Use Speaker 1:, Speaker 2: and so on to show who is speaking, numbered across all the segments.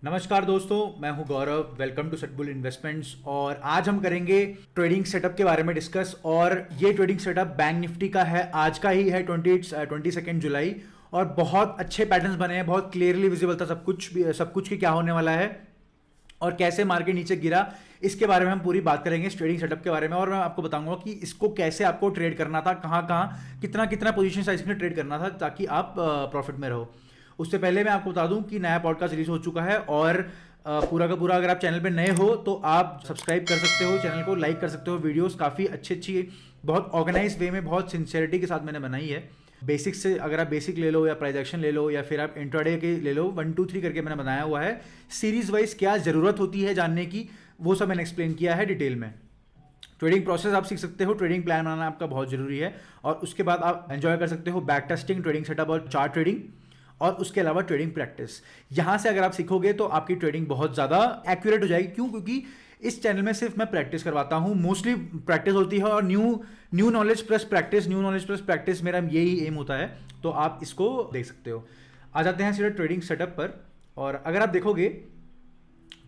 Speaker 1: नमस्कार दोस्तों, मैं हूं Gaurav. Welcome to Setbull Investments. और आज हम करेंगे ट्रेडिंग सेटअप के बारे में डिस्कस। और ये ट्रेडिंग सेटअप बैंक निफ्टी का है, आज का ही है, 22 जुलाई। और बहुत अच्छे पैटर्न्स बने हैं, बहुत क्लियरली विजिबल था सब कुछ की क्या होने वाला है और कैसे मार्केट नीचे गिरा। इसके बारे में हम पूरी बात करेंगे, इस ट्रेडिंग सेटअप के बारे में। और मैं आपको बताऊंगा कि इसको कैसे आपको ट्रेड करना था, कहाँ कहाँ कितना कितना पोजीशन साइज में ट्रेड करना था, ताकि आप प्रॉफिट में रहो। उससे पहले मैं आपको बता दूं कि नया पॉडकास्ट रिलीज हो चुका है। और पूरा का पूरा अगर आप चैनल पे नए हो तो आप सब्सक्राइब कर सकते हो, चैनल को लाइक कर सकते हो। वीडियोस काफ़ी अच्छी बहुत ऑर्गेनाइज वे में, बहुत सिंसियरिटी के साथ मैंने बनाई है। बेसिक से अगर आप बेसिक ले लो या प्राइस एक्शन ले लो या फिर आप इंट्राडे के ले लो, 1 2 3 करके मैंने बनाया हुआ है। सीरीज वाइज क्या ज़रूरत होती है जानने की, वो सब मैंने एक्सप्लेन किया है डिटेल में। ट्रेडिंग प्रोसेस आप सीख सकते हो, ट्रेडिंग प्लान बनाना आपका बहुत जरूरी है। और उसके बाद आप एंजॉय कर सकते हो बैक टेस्टिंग, ट्रेडिंग सेटअप और चार्ट ट्रेडिंग, और उसके अलावा ट्रेडिंग प्रैक्टिस। यहां से अगर आप सीखोगे तो आपकी ट्रेडिंग बहुत ज़्यादा एक्यूरेट हो जाएगी। क्यों? क्योंकि इस चैनल में सिर्फ मैं प्रैक्टिस करवाता हूं, मोस्टली प्रैक्टिस होती है। और न्यू नॉलेज प्लस प्रैक्टिस मेरा यही एम होता है। तो आप इसको देख सकते हो। आ जाते हैं सीधे ट्रेडिंग सेटअप पर। और अगर आप देखोगे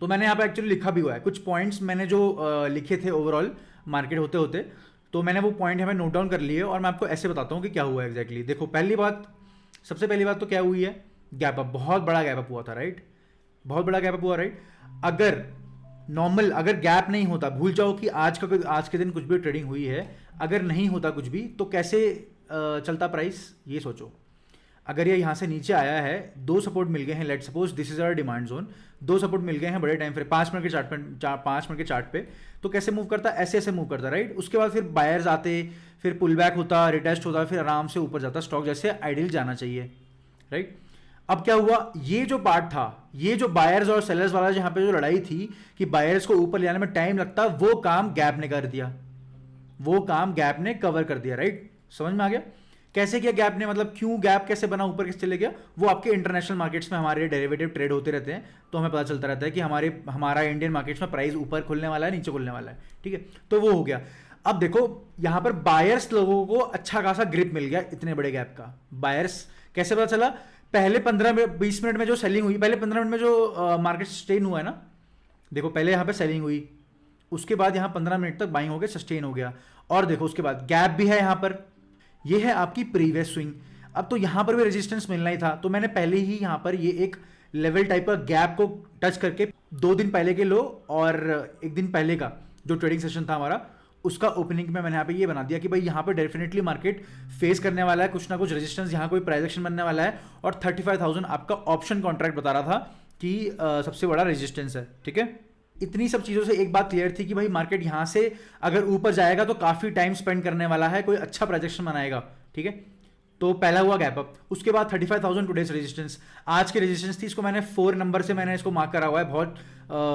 Speaker 1: तो मैंने यहाँ पे एक्चुअली लिखा भी हुआ है कुछ पॉइंट्स, मैंने जो लिखे थे ओवरऑल मार्केट होते होते, तो मैंने वो पॉइंट हमें नोट डाउन कर लिए। और मैं आपको ऐसे बताता हूँ कि क्या हुआ एग्जैक्टली। देखो, सबसे पहली बात तो क्या हुई है, गैप अप, बहुत बड़ा गैप अप हुआ था, राइट। बहुत बड़ा गैप अप हुआ, राइट। अगर गैप नहीं होता, भूल जाओ कि आज के दिन कुछ भी ट्रेडिंग हुई है, अगर नहीं होता कुछ भी तो कैसे चलता प्राइस, ये सोचो। अगर ये यहां से नीचे आया है, दो सपोर्ट मिल गए हैं, let suppose this is our demand zone, दो सपोर्ट मिल गए हैं बड़े टाइम फ्रेम 5 मिनट के चार्ट पे, 5 मिनट के चार्ट पे, तो कैसे मूव करता, ऐसे मूव करता, राइट। उसके बाद फिर बायर्स आते, फिर पुल बैक होता, रिटेस्ट होता, फिर आराम से ऊपर जाता स्टॉक, जैसे आइडियल जाना चाहिए, राइट। अब क्या हुआ, ये जो पार्ट था, ये जो बायर्स और सेलर्स वाला जहां पे जो लड़ाई थी कि बायर्स को ऊपर ले जाने में टाइम लगता, वो काम गैप ने कर दिया, वो काम गैप ने कवर कर दिया, राइट। समझ में आ गया कैसे किया गैप ने, मतलब क्यों गैप कैसे बना, ऊपर कैसे चले गया। वो आपके इंटरनेशनल मार्केट्स में हमारे डेरिवेटिव ट्रेड होते रहते हैं, तो हमें पता चलता रहता है कि हमारा इंडियन मार्केट्स में प्राइस ऊपर खुलने वाला है, नीचे खुलने वाला है, ठीक है। तो वो हो गया। अब देखो यहां पर बायर्स लोगों को अच्छा खासा ग्रिप मिल गया इतने बड़े गैप का। बायर्स कैसे पता चला, पहले 15-20 मिनट में जो सेलिंग हुई, पहले 15 मिनट में जो मार्केट सस्टेन हुआ है ना, देखो पहले यहां पे सेलिंग हुई, उसके बाद यहां 15 मिनट तक बाइंग हो गया, सस्टेन हो गया। और देखो उसके बाद गैप भी है यहां पर, ये है आपकी प्रीवियस स्विंग। अब तो यहां पर भी रेजिस्टेंस मिलना ही था, तो मैंने पहले ही यहां पर ये एक लेवल टाइप का गैप को टच करके 2 दिन पहले के लो और 1 दिन पहले का जो ट्रेडिंग सेशन था हमारा, उसका ओपनिंग में मैंने यहाँ पे ये बना दिया कि भाई यहाँ पे डेफिनेटली मार्केट फेस करने वाला है कुछ ना कुछ रेजिस्टेंस, यहाँ कोई प्राइस एक्शन बनने वाला है। और 35,000 आपका ऑप्शन कॉन्ट्रैक्ट बता रहा था कि सबसे बड़ा रेजिस्टेंस है, ठीक है। इतनी सब चीज़ों से एक बात क्लियर थी कि भाई मार्केट यहाँ से अगर ऊपर जाएगा तो काफ़ी टाइम स्पेंड करने वाला है, कोई अच्छा प्रोजेक्शन बनाएगा, ठीक है। तो पहला हुआ गैप अप, उसके बाद 35,000 टुडेज रेजिस्टेंस, आज की रेजिस्टेंस थी, इसको मैंने 4 नंबर से मैंने इसको मार्क करा हुआ है, बहुत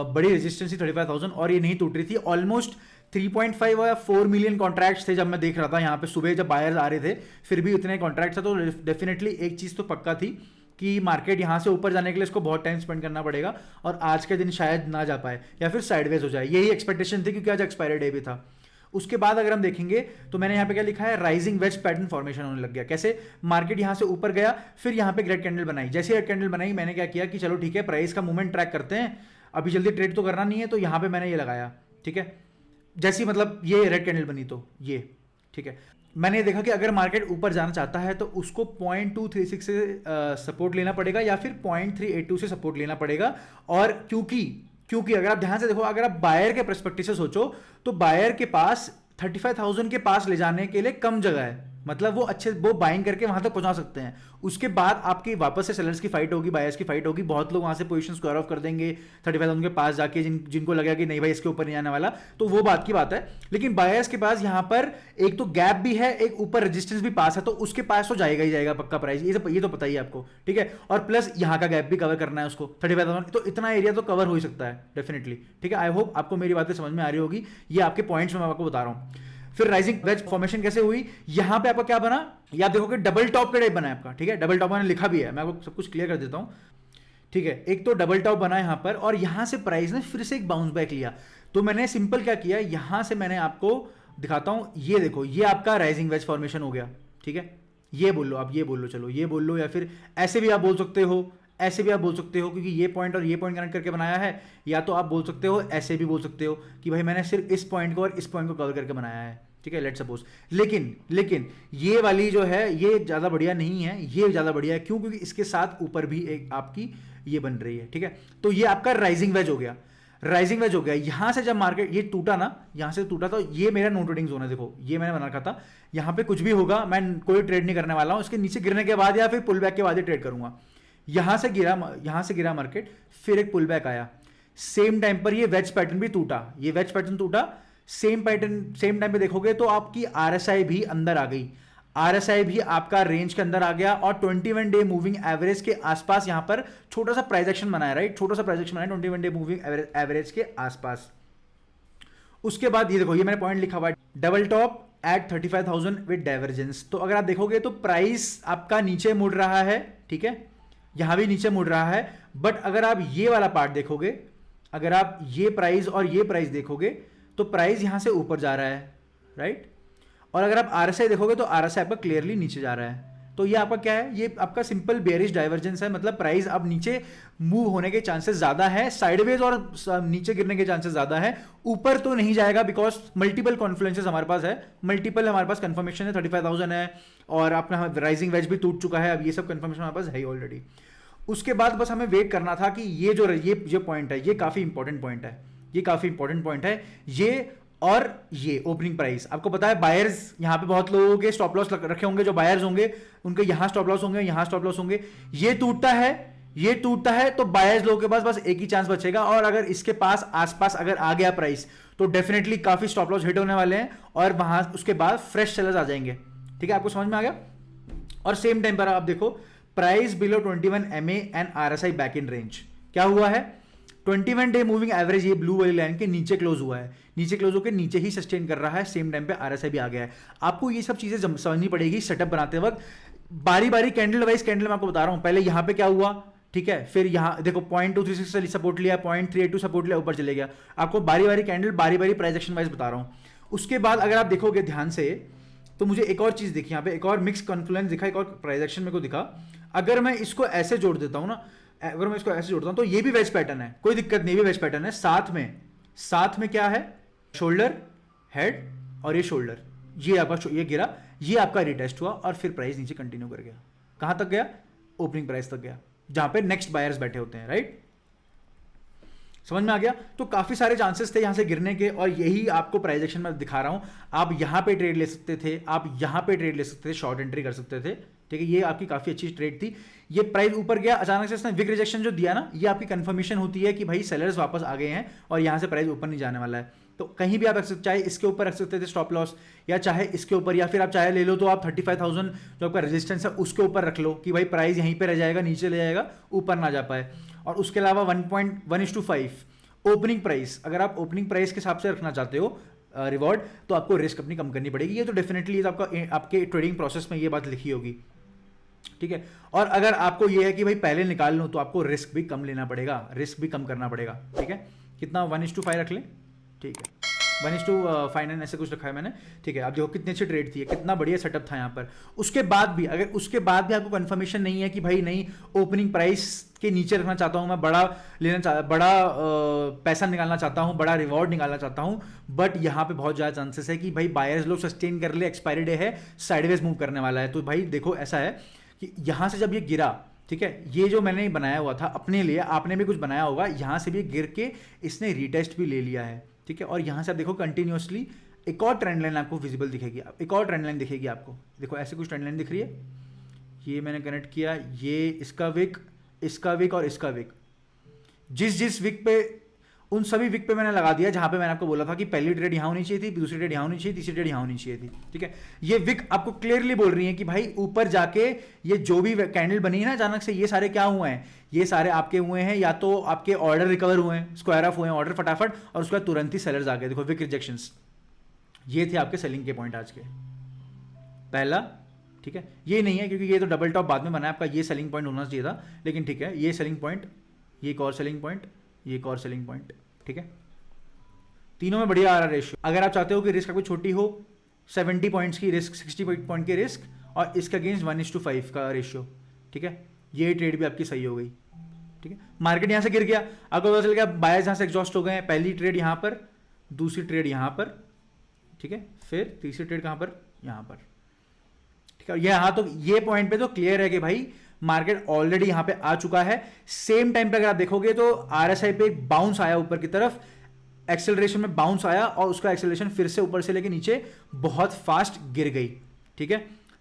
Speaker 1: बड़ी रेजिस्टेंस थी 35,000, और ये नहीं टूट रही थी। ऑलमोस्ट 3.5 या 4 मिलियन कॉन्ट्रैक्ट्स थे जब मैं देख रहा था यहाँ पे सुबह, जब बायर्स आ रहे थे, फिर भी इतने कॉन्ट्रैक्ट्स थे। तो डेफिनेटली एक चीज़ तो पक्का थी कि मार्केट यहां से ऊपर जाने के लिए इसको बहुत टाइम स्पेंड करना पड़ेगा, और आज के दिन शायद ना जा पाए या फिर साइडवेज हो जाए, यही एक्सपेक्टेशन थी, क्योंकि आज एक्सपायरी डे भी था। उसके बाद अगर हम देखेंगे तो मैंने यहां पे क्या लिखा है, राइजिंग वेज पैटर्न फॉर्मेशन होने लग गया। कैसे, मार्केट यहां से ऊपर गया, फिर यहां पे रेड कैंडल बनाई, जैसे रेड कैंडल बनाई मैंने क्या किया कि चलो ठीक है, प्राइस का मूवमेंट ट्रैक करते हैं, अभी जल्दी ट्रेड तो करना नहीं है, तो यहां पे मैंने ये लगाया, ठीक है। जैसी मतलब ये रेड कैंडल बनी तो ये, ठीक है। मैंने देखा कि अगर मार्केट ऊपर जाना चाहता है तो उसको 0.236 से सपोर्ट लेना पड़ेगा या फिर 0.382 से सपोर्ट लेना पड़ेगा। और क्योंकि अगर आप ध्यान से देखो, अगर आप बायर के पर्सपेक्टिव से सोचो तो बायर के पास 35,000 के पास ले जाने के लिए कम जगह है, मतलब वो बाइंग करके वहां तक पहुंचा सकते हैं। उसके बाद आपकी वापस से सेलर्स की फाइट होगी, बायर्स की फाइट होगी, बहुत लोग वहां से पोजीशन स्क्वायर ऑफ कर देंगे 35,000 के पास जाके, जिनको लगेगा कि नहीं भाई इसके ऊपर नहीं आने वाला, तो वो बात की बात है। लेकिन बायर्स के पास यहां पर एक तो गैप भी है, एक ऊपर रेजिस्टेंस भी पास है, तो उसके पास तो जाएगा ही जाएगा पक्का प्राइस, ये तो पता ही है आपको, ठीक है। और प्लस यहां का गैप भी कवर करना है उसको 35,000, तो इतना एरिया तो कवर हो ही सकता है डेफिनेटली, ठीक है। आई होप आपको मेरी बातें समझ में आ रही होगी, ये आपके पॉइंट्स में मैं आपको बता रहा हूं। फिर राइजिंग वेज फॉर्मेशन कैसे हुई, यहां पे आपका क्या बना, या देखो कि डबल टॉप के टाइप बना है आपका, ठीक है। डबल टॉप मैंने लिखा भी है, मैं आपको सब कुछ क्लियर कर देता हूं, ठीक है। एक तो डबल टॉप बना यहां पर, और यहां से प्राइस ने फिर से एक बाउंस बैक लिया। तो मैंने सिंपल क्या किया, यहां से मैंने आपको दिखाता हूं, ये देखो, ये आपका राइजिंग वेज फॉर्मेशन हो गया, ठीक है। ये बोल लो, आप ये बोल लो, चलो ये बोल लो, या फिर ऐसे भी आप बोल सकते हो, ऐसे भी आप बोल सकते हो क्योंकि ये पॉइंट और ये पॉइंट कनेक्ट करके बनाया है, या तो आप बोल सकते हो ऐसे भी बोल सकते हो कि भाई मैंने सिर्फ इस पॉइंट को और इस पॉइंट को कवर करके बनाया है, ठीक है, लेट सपोज। लेकिन ये वाली जो है ये ज़्यादा बढ़िया नहीं है, ये ज़्यादा बढ़िया है। क्यों? क्योंकि इसके साथ ऊपर भी एक आपकी ये बन रही है, ठीक है। तो ये आपका राइजिंग वेज हो गया, राइजिंग वेज हो गया। यहां से जब मार्केट ये टूटा ना, यहां से टूटा, तो ये मेरा नो ट्रेडिंग जोन है। देखो ये मैंने बना रखा था, यहां पे कुछ भी होगा मैं कोई ट्रेड नहीं करने वाला हूं, इसके नीचे गिरने के बाद या फिर पुल बैक के बाद ही ट्रेड करूंगा। यहां से गिरा मार्केट, फिर एक पुल बैक आया, सेम टाइम पर ये वेज पैटर्न भी टूटा, ये वेज पैटर्न टूटा, सेम पैटर्न सेम टाइम पे देखोगे तो आपकी आरएसआई भी अंदर आ गई, आरएसआई भी आपका रेंज के अंदर आ गया और 21 डे मूविंग एवरेज के आसपास यहां पर छोटा सा प्राइस एक्शन बनाया, राइट, छोटा सा प्राइस एक्शन बनाया 21 डे मूविंग एवरेज के आसपास। उसके बाद ये देखो, ये मैंने पॉइंट लिखा हुआ है, double top at 35,000 with divergence. तो अगर आप देखोगे तो प्राइस आपका नीचे मुड़ रहा है, ठीक है, यहां भी नीचे मुड़ रहा है, बट अगर आप ये वाला पार्ट देखोगे, अगर आप ये प्राइस और ये प्राइस देखोगे तो प्राइस यहां से ऊपर जा रहा है, राइट। और अगर आप आरएसआई देखोगे तो आरएसआई आपका क्लियरली नीचे जा रहा है। तो ये आपका क्या है, ये आपका सिंपल बेयरिश डाइवर्जेंस है, मतलब प्राइस अब नीचे मूव होने के चांसेस ज्यादा है, साइडवेज और नीचे गिरने के चांसेस ज्यादा है, ऊपर तो नहीं जाएगा बिकॉज मल्टीपल कॉन्फ्लुएंसेस हमारे पास है, मल्टीपल हमारे पास कंफर्मेशन है, 35,000 है और अपना राइजिंग वेज भी टूट चुका है, अब ये सब कंफर्मेशन हमारे पास है ही ऑलरेडी। उसके बाद बस हमें वेट करना था कि ये जो पॉइंट है ये काफी इंपॉर्टेंट पॉइंट है, ये काफी इंपॉर्टेंट पॉइंट है ये, और ये ओपनिंग प्राइस। आपको पता है बायर्स यहां पे बहुत लोगों के स्टॉप लॉस रखे होंगे, जो बायर्स होंगे उनके यहां स्टॉप लॉस होंगे, यहां स्टॉप लॉस होंगे, ये टूटता है तो बायर्स लोगों के पास बस एक ही चांस बचेगा, और अगर इसके पास आसपास अगर आ गया प्राइस तो डेफिनेटली काफी स्टॉप लॉस हिट होने वाले हैं और वहां उसके बाद फ्रेश सेलर्स आ जाएंगे, ठीक है, आपको समझ में आ गया। और सेम टाइम पर आप देखो price below 21 MA and RSI back in range, क्या हुआ है, 21 डे मूविंग एवरेज ये ब्लू वाली लाइन के नीचे क्लोज हुआ है, नीचे क्लोज होकर नीचे ही सस्टेन कर रहा है, सेम टाइम पे आरएसआई भी आ गया है। आपको ये सब चीजें समझनी पड़ेगी सेटअप बनाते वक्त, बारी बारी कैंडल वाइज कैंडल मैं आपको बता रहा हूं। पहले यहां पे क्या हुआ, ठीक है, फिर यहां देखो 0.236 से सपोर्ट लिया, 0.382 सपोर्ट लिया, ऊपर चले गया। आपको बारी बारी कैंडल बारी बारी प्राइस एक्शन वाइज बता रहा हूं। उसके बाद अगर आप देखोगे ध्यान से तो मुझे एक और चीज दिखी, यहाँ पे एक और मिक्स कॉन्फ्लुएंस दिखा, एक और प्राइस एक्शन मेरे को दिखा। अगर मैं इसको ऐसे जोड़ देता हूं ना, अगर मैं इसको ऐसे जोड़ता हूं तो ये भी वेज पैटर्न है, कोई दिक्कत नहीं, भी वेज पैटर्न है। साथ में क्या है, शोल्डर, हेड और ये शोल्डर, ये आपका ये गिरा, ये आपका रिटेस्ट हुआ और फिर प्राइस नीचे कंटिन्यू कर गया। कहां तक गया, ओपनिंग प्राइस तक गया, जहां पे नेक्स्ट बायर्स बैठे होते हैं, राइट, समझ में आ गया। तो काफी सारे चांसेस थे यहां से गिरने के, और यही आपको प्राइस एक्शन में दिखा रहा हूं। आप यहां पे ट्रेड ले सकते थे, आप यहां पे ट्रेड ले सकते थे, शॉर्ट एंट्री कर सकते थे, ठीक है, ये आपकी काफी अच्छी ट्रेड थी। ये प्राइस ऊपर गया अचानक से, इसने विक रिजेक्शन जो दिया ना, ये आपकी कंफर्मेशन होती है कि भाई सेलर्स वापस आ गए हैं और यहां से प्राइस ऊपर नहीं जाने वाला है। तो कहीं भी आप रख सकते, चाहे इसके ऊपर रख सकते थे स्टॉप लॉस, या चाहे इसके ऊपर, या फिर आप चाहे ले लो तो आप 35,000 जो आपका रेजिस्टेंस है उसके ऊपर रख लो कि भाई प्राइस यहीं पे रह जाएगा, नीचे ले जाएगा, ऊपर ना जा पाए। और उसके अलावा 1.1:5 ओपनिंग प्राइस, अगर आप ओपनिंग प्राइस के हिसाब से रखना चाहते हो रिवॉर्ड, तो आपको रिस्क अपनी कम करनी पड़ेगी। ये तो डेफिनेटली आपके ट्रेडिंग प्रोसेस में ये बात लिखी होगी, ठीक है। और अगर आपको ये है कि भाई पहले निकाल लो तो आपको रिस्क भी कम लेना पड़ेगा, रिस्क भी कम करना पड़ेगा, ठीक है। कितना, 1:5 रख लें, ठीक है, 1:5 ऐसे कुछ रखा है मैंने, ठीक है। आप देखो कितनी अच्छी ट्रेड थी, कितना बढ़िया सेटअप था यहाँ पर। उसके बाद भी अगर उसके बाद भी आपको कंफर्मेशन नहीं है कि भाई नहीं, ओपनिंग प्राइस के नीचे रखना चाहता हूँ मैं, बड़ा पैसा निकालना चाहता हूँ, बड़ा रिवॉर्ड निकालना चाहता हूँ, बट यहाँ पे बहुत ज़्यादा चांसेस है कि भाई बायर्स लोग सस्टेन कर ले, एक्सपायरी डे है, साइडवेज मूव करने वाला है। तो भाई देखो ऐसा है कि यहाँ से जब ये गिरा, ठीक है, ये जो मैंने बनाया हुआ था अपने लिए, आपने भी कुछ बनाया होगा, यहाँ से भी गिर के इसने रीटेस्ट भी ले लिया है, ठीक है। और यहाँ से आप देखो कंटिन्यूसली एक और ट्रेंड लाइन आपको विजिबल दिखेगी, एक और ट्रेंड लाइन दिखेगी आपको, देखो ऐसे कुछ ट्रेंड लाइन दिख रही है, ये मैंने कनेक्ट किया, ये इसका विक, इसका विक और इसका विक, जिस विक पे, उन सभी विक पे मैंने लगा दिया जहां पे मैंने आपको बोला था कि पहली ट्रेड यहां होनी चाहिए थी, दूसरी ट्रेड यहां होनी चाहिए, तीसरी ट्रेड यहां होनी चाहिए थी, ठीक है। ये विक आपको क्लियरली बोल रही है कि भाई ऊपर जाके ये जो भी कैंडल बनी है ना अचानक से, ये सारे क्या हुए हैं, ये सारे आपके हुए हैं, या तो आपके ऑर्डर रिकवर हुए हैं, स्क्वायर ऑफ हुए हैं ऑर्डर फटाफट, और उसके बाद तुरंत ही सेलर्स आ गए। देखो विक रिजेक्शंस, ये थे आपके सेलिंग के पॉइंट आज के, पहला, ठीक है। ये नहीं है क्योंकि ये तो डबल टॉप बाद में बना है, आपका ये सेलिंग पॉइंट होना चाहिए था, लेकिन ठीक है, ये सेलिंग पॉइंट, ये एक और सेलिंग पॉइंट, ये एक और सेलिंग पॉइंट, ठीक है। तीनों में बढ़िया आ रहा रेशियो। अगर आप चाहते हो कि रिस्क आपकी छोटी हो, 70 पॉइंट्स की रिस्क, 60 पॉइंट की रिस्क, और इसके अगेंस्ट 1:5 का रेशियो, ठीक है, ये ट्रेड भी आपकी सही हो गई। ठीक है, मार्केट यहाँ से गिर गया, आपको पता चल गया बायर्स यहाँ से एग्जॉस्ट हो गए हैं, पहली ट्रेड यहाँ पर, दूसरी ट्रेड यहाँ पर, ठीक है, फिर तीसरी ट्रेड कहाँ पर, यहाँ पर, ठीक है। यहाँ तो ये पॉइंट पे तो क्लियर है कि भाई मार्केट ऑलरेडी यहाँ पे आ चुका है। सेम टाइम पे अगर आप देखोगे तो आरएसआई पे एक बाउंस आया ऊपर की तरफ, एक्सेलरेशन में बाउंस आया और उसका एक्सेलरेशन फिर से ऊपर से लेके नीचे बहुत फास्ट गिर गई, ठीक है।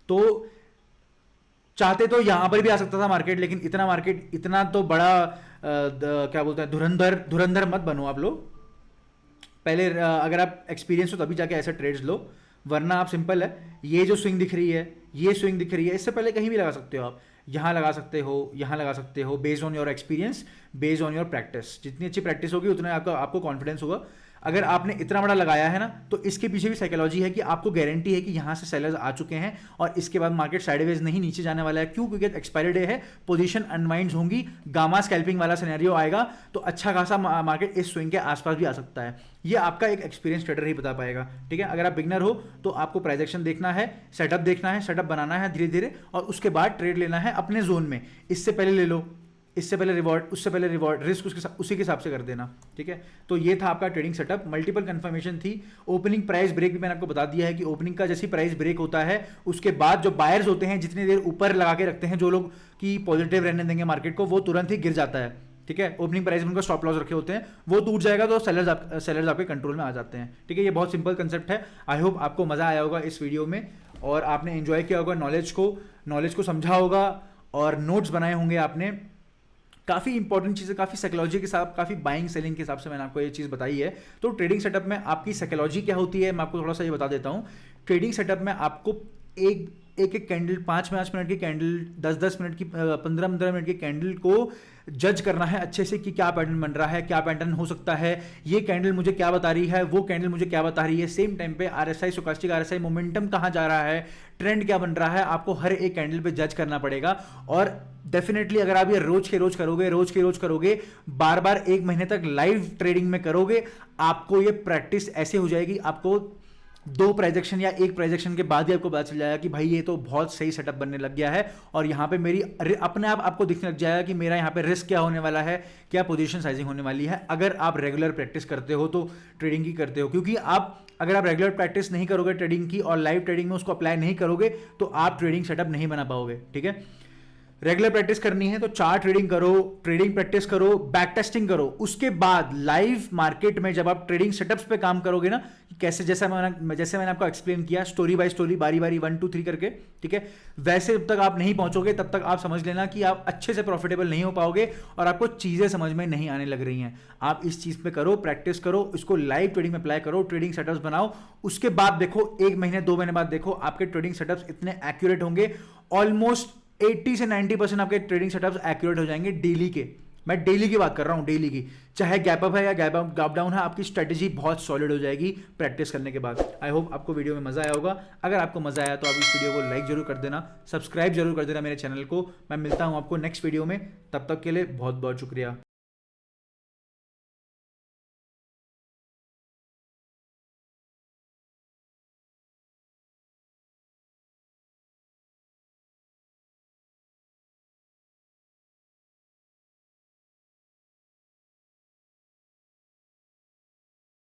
Speaker 1: तो चाहते तो यहां पर भी आ सकता था मार्केट, लेकिन इतना तो बड़ा क्या बोलते हैं, धुरंधर मत बनो आप लोग। पहले अगर आप एक्सपीरियंस हो तभी जाके ऐसे ट्रेड्स लो, वरना आप सिंपल है, ये जो स्विंग दिख रही है, ये स्विंग दिख रही है, इससे पहले कहीं भी लगा सकते हो आप, यहाँ लगा सकते हो, यहाँ लगा सकते हो, based on your experience, based on your practice. जितनी अच्छी प्रैक्टिस होगी उतना आपको कॉन्फिडेंस होगा। अगर आपने इतना बड़ा लगाया है ना, तो इसके पीछे भी साइकोलॉजी है कि आपको गारंटी है कि यहाँ से सेलर्स आ चुके हैं और इसके बाद मार्केट साइडवेज नहीं नीचे जाने वाला है। क्यों? क्योंकि एक्सपायरी डे है, पोजीशन अनवाइंड होंगी, गामा स्कैल्पिंग वाला सिनेरियो आएगा, तो अच्छा खासा मार्केट इस स्विंग के आसपास भी आ सकता है। ये आपका एक एक्सपीरियंस ट्रेडर ही बता पाएगा, ठीक है। अगर आप बिगनर हो तो आपको प्राइस एक्शन देखना है, सेटअप देखना है, सेटअप बनाना है धीरे धीरे, और उसके बाद ट्रेड लेना है अपने जोन में। इससे पहले ले लो, इससे पहले रिवॉर्ड, उससे पहले रिवॉर्ड, रिस्क उसी के हिसाब से कर देना, ठीक है। तो ये था आपका ट्रेडिंग सेटअप। मल्टीपल कंफर्मेशन थी। ओपनिंग प्राइस ब्रेक भी मैंने आपको बता दिया है कि ओपनिंग का जैसी प्राइस ब्रेक होता है उसके बाद जो बायर्स होते हैं जितनी देर ऊपर लगा के रखते हैं, जो लोग कि पॉजिटिव रहने देंगे मार्केट को, वो तुरंत ही गिर जाता है, ठीक है। ओपनिंग प्राइस में उनका स्टॉप लॉस रखे होते हैं, वो टूट जाएगा तो सेलर्स आपके कंट्रोल में आ जाते हैं, ठीक है। ये बहुत सिंपल कंसेप्ट है। आई होप आपको मजा आया होगा इस वीडियो में और आपने एंजॉय किया होगा, नॉलेज को समझा होगा और नोट्स बनाए होंगे आपने। काफ़ी इंपॉर्टेंट चीज़ है, काफ़ी साइकोलॉजी के साथ, काफ़ी बाइंग सेलिंग के हिसाब से मैंने आपको ये चीज़ बताई है। तो ट्रेडिंग सेटअप में आपकी साइकोलॉजी क्या होती है, मैं आपको थोड़ा सा ये बता देता हूँ। ट्रेडिंग सेटअप में आपको एक कैंडल, 5-5 मिनट की कैंडल, 10-10 मिनट की, 15-15 मिनट की कैंडल को जज करना है अच्छे से कि क्या पैटर्न बन रहा है, क्या पैटर्न हो सकता है, ये कैंडल मुझे क्या बता रही है, वो कैंडल मुझे क्या बता रही है। सेम टाइम पे आरएसआई, स्टोकास्टिक आरएसआई, मोमेंटम कहाँ जा रहा है, ट्रेंड क्या बन रहा है, आपको हर एक कैंडल पे जज करना पड़ेगा। और डेफिनेटली अगर आप ये रोज के रोज करोगे, बार बार 1 महीने तक लाइव ट्रेडिंग में करोगे, आपको ये प्रैक्टिस ऐसे हो जाएगी, आपको 2 प्राइजेक्शन या 1 प्राइजेक्शन के बाद ही आपको पता चल जाएगा कि भाई ये तो बहुत सही सेटअप बनने लग गया है और यहाँ पे मेरी अपने आप आपको दिखने लग जाएगा कि मेरा यहाँ पे रिस्क क्या होने वाला है, क्या पोजीशन साइजिंग होने वाली है। अगर आप रेगुलर प्रैक्टिस करते हो तो ट्रेडिंग की करते हो, क्योंकि अगर आप रेगुलर प्रैक्टिस नहीं करोगे ट्रेडिंग की और लाइव ट्रेडिंग में उसको अप्लाई नहीं करोगे तो आप ट्रेडिंग सेटअप नहीं बना पाओगे, ठीक है। रेगुलर प्रैक्टिस करनी है तो चार्ट ट्रेडिंग करो, ट्रेडिंग प्रैक्टिस करो, बैक टेस्टिंग करो। उसके बाद लाइव मार्केट में जब आप ट्रेडिंग सेटअप्स पे काम करोगे ना, कैसे जैसे मैंने आपको एक्सप्लेन किया, स्टोरी बाय स्टोरी, बारी 1 2 3 करके, ठीक है, वैसे जब तक आप नहीं पहुंचोगे तब तक आप समझ लेना कि आप अच्छे से प्रॉफिटेबल नहीं हो पाओगे और आपको चीजें समझ में नहीं आने लग रही हैं। आप इस चीज पे करो, प्रैक्टिस करो, इसको लाइव ट्रेडिंग में अप्लाई करो, ट्रेडिंग सेटअप्स बनाओ। उसके बाद देखो 1 महीने 2 महीने बाद देखो आपके ट्रेडिंग सेटअप्स इतने एक्यूरेट होंगे, ऑलमोस्ट 80 से 90% आपके ट्रेडिंग सेटअप्स एक्यूरेट हो जाएंगे डेली के। मैं डेली की बात कर रहा हूं, डेली की, चाहे गैप अप है या गैप डाउन है, आपकी स्ट्रेटेजी बहुत सॉलिड हो जाएगी प्रैक्टिस करने के बाद। आई होप आपको वीडियो में मजा आया होगा। अगर आपको मजा आया तो आप इस वीडियो को लाइक जरूर कर देना, सब्सक्राइब जरूर कर देना मेरे चैनल को। मैं मिलता हूं आपको नेक्स्ट वीडियो में, तब तक के लिए बहुत बहुत शुक्रिया।